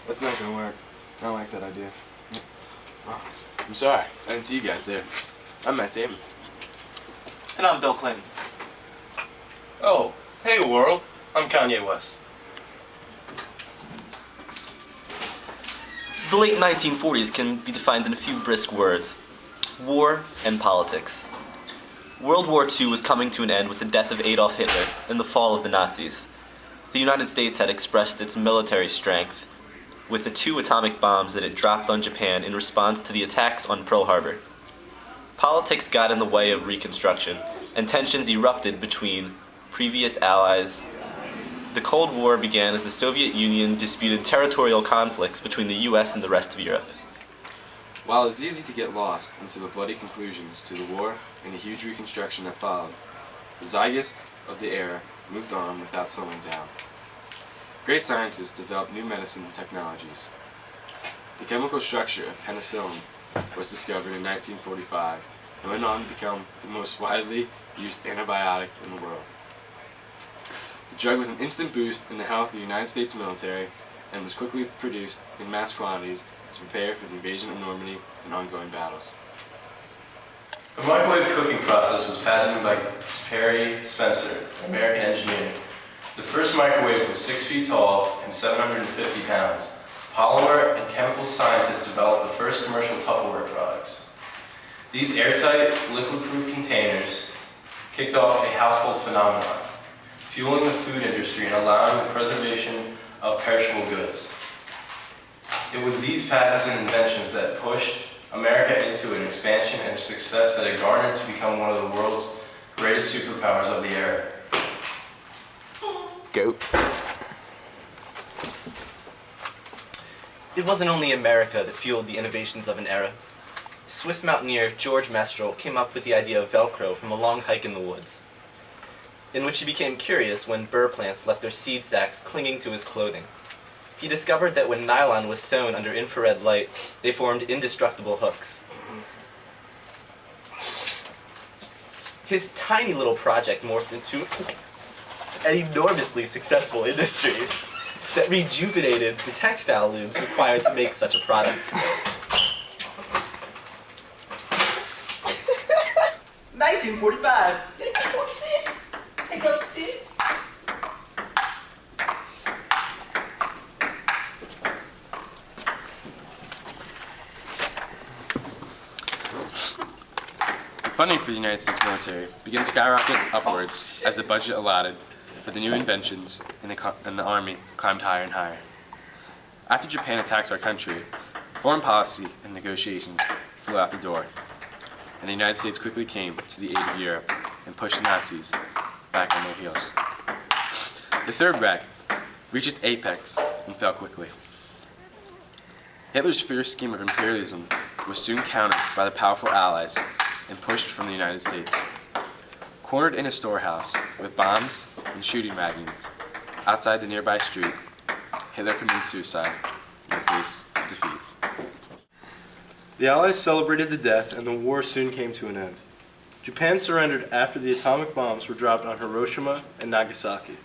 That's not gonna work. I don't like that idea. I'm sorry, I didn't see you guys there. I'm Matt Damon. And I'm Bill Clinton. Oh, hey world, I'm Kanye West. The late 1940s can be defined in a few brisk words: war and politics. World War II was coming to an end with the death of Adolf Hitler and the fall of the Nazis. The United States had expressed its military strength with the 2 atomic bombs that it dropped on Japan in response to the attacks on Pearl Harbor. Politics got in the way of Reconstruction, and tensions erupted between previous allies. The Cold War began as the Soviet Union disputed territorial conflicts between the US and the rest of Europe. While it's easy to get lost into the bloody conclusions to the war and the huge reconstruction that followed, the zeitgeist of the era moved on without slowing down. Great scientists developed new medicine technologies. The chemical structure of penicillin was discovered in 1945 and went on to become the most widely used antibiotic in the world. The drug was an instant boost in the health of the United States military and was quickly produced in mass quantities to prepare for the invasion of Normandy and ongoing battles. The microwave cooking process was patented by Perry Spencer, an American engineer. The first microwave was 6 feet tall and 750 pounds. Polymer and chemical scientists developed the first commercial Tupperware products. These airtight, liquid-proof containers kicked off a household phenomenon, fueling the food industry and allowing the preservation of perishable goods. It was these patents and inventions that pushed America into an expansion and success that it garnered to become one of the world's greatest superpowers of the era. Goat. It wasn't only America that fueled the innovations of an era. Swiss mountaineer George Mestral came up with the idea of Velcro from a long hike in the woods, in which he became curious when burr plants left their seed sacs clinging to his clothing. He discovered that when nylon was sewn under infrared light, they formed indestructible hooks. His tiny little project morphed into an enormously successful industry that rejuvenated the textile looms required to make such a product. 1945. 1946. Take up sticks. The funding for the United States military began to skyrocket upwards as the budget allotted for the new inventions in the Army climbed higher and higher. After Japan attacked our country, foreign policy and negotiations flew out the door, and the United States quickly came to the aid of Europe and pushed the Nazis back on their heels. The Third Reich reached its apex and fell quickly. Hitler's fierce scheme of imperialism was soon countered by the powerful Allies and pushed from the United States. Cornered in a storehouse with bombs and shooting wagons outside the nearby street, Hitler committed suicide in the face of defeat. The Allies celebrated the death, and the war soon came to an end. Japan surrendered after the atomic bombs were dropped on Hiroshima and Nagasaki.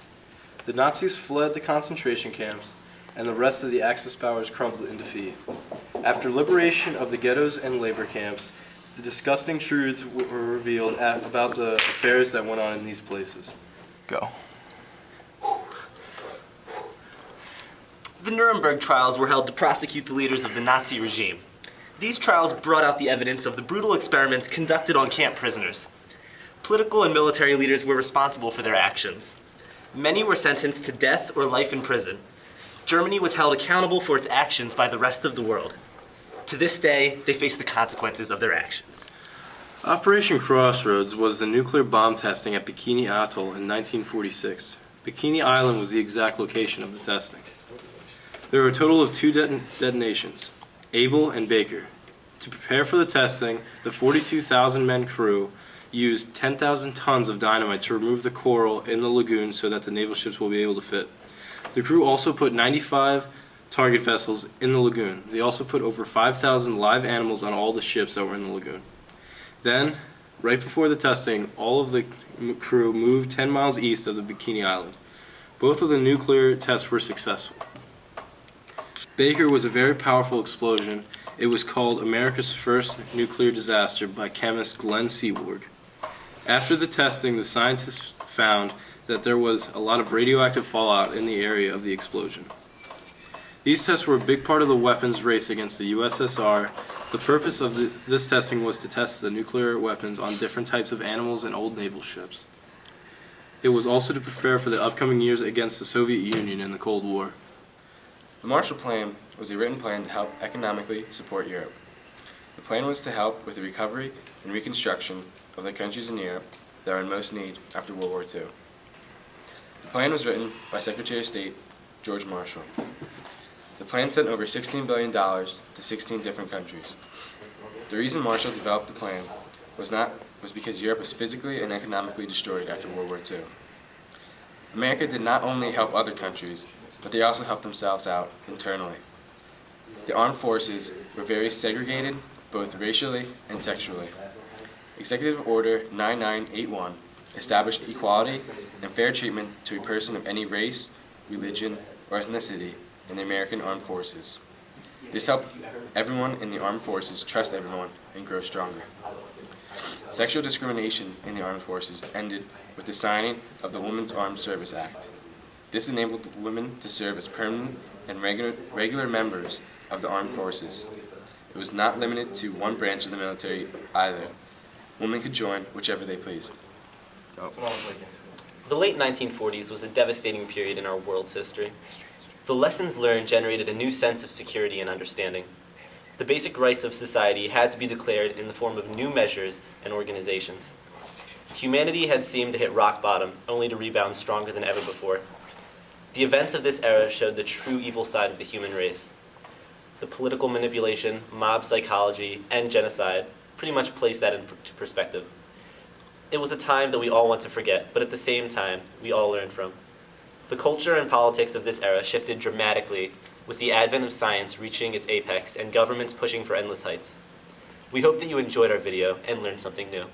The Nazis fled the concentration camps, and the rest of the Axis powers crumbled in defeat. After liberation of the ghettos and labor camps, the disgusting truths were revealed about the affairs that went on in these places. Go. The Nuremberg trials were held to prosecute the leaders of the Nazi regime. These trials brought out the evidence of the brutal experiments conducted on camp prisoners. Political and military leaders were responsible for their actions. Many were sentenced to death or life in prison. Germany was held accountable for its actions by the rest of the world. To this day, they face the consequences of their actions. Operation Crossroads was the nuclear bomb testing at Bikini Atoll in 1946. Bikini Island was the exact location of the testing. There were a total of 2 detonations, Able and Baker. To prepare for the testing, the 42,000-man crew used 10,000 tons of dynamite to remove the coral in the lagoon so that the naval ships will be able to fit. The crew also put 95 target vessels in the lagoon. They also put over 5,000 live animals on all the ships that were in the lagoon. Then, right before the testing, all of the crew moved 10 miles east of the Bikini Island. Both of the nuclear tests were successful. Baker was a very powerful explosion. It was called America's first nuclear disaster by chemist Glenn Seaborg. After the testing, the scientists found that there was a lot of radioactive fallout in the area of the explosion. These tests were a big part of the weapons race against the USSR. The purpose of this testing was to test the nuclear weapons on different types of animals and old naval ships. It was also to prepare for the upcoming years against the Soviet Union in the Cold War. The Marshall Plan was a written plan to help economically support Europe. The plan was to help with the recovery and reconstruction of the countries in Europe that are in most need after World War II. The plan was written by Secretary of State George Marshall. The plan sent over $16 billion to 16 different countries. The reason Marshall developed the plan was because Europe was physically and economically destroyed after World War II. America did not only help other countries, but they also helped themselves out internally. The armed forces were very segregated, both racially and sexually. Executive Order 9981 established equality and fair treatment to a person of any race, religion, or ethnicity in the American Armed Forces. This helped everyone in the armed forces trust everyone and grow stronger. Sexual discrimination in the armed forces ended with the signing of the Women's Armed Service Act. This enabled women to serve as permanent and regular members of the armed forces. It was not limited to one branch of the military either. Women could join whichever they pleased. The late 1940s was a devastating period in our world's history. The lessons learned generated a new sense of security and understanding. The basic rights of society had to be declared in the form of new measures and organizations. Humanity had seemed to hit rock bottom, only to rebound stronger than ever before. The events of this era showed the true evil side of the human race. The political manipulation, mob psychology, and genocide pretty much placed that into perspective. It was a time that we all want to forget, but at the same time, we all learned from. The culture and politics of this era shifted dramatically with the advent of science reaching its apex and governments pushing for endless heights. We hope that you enjoyed our video and learned something new.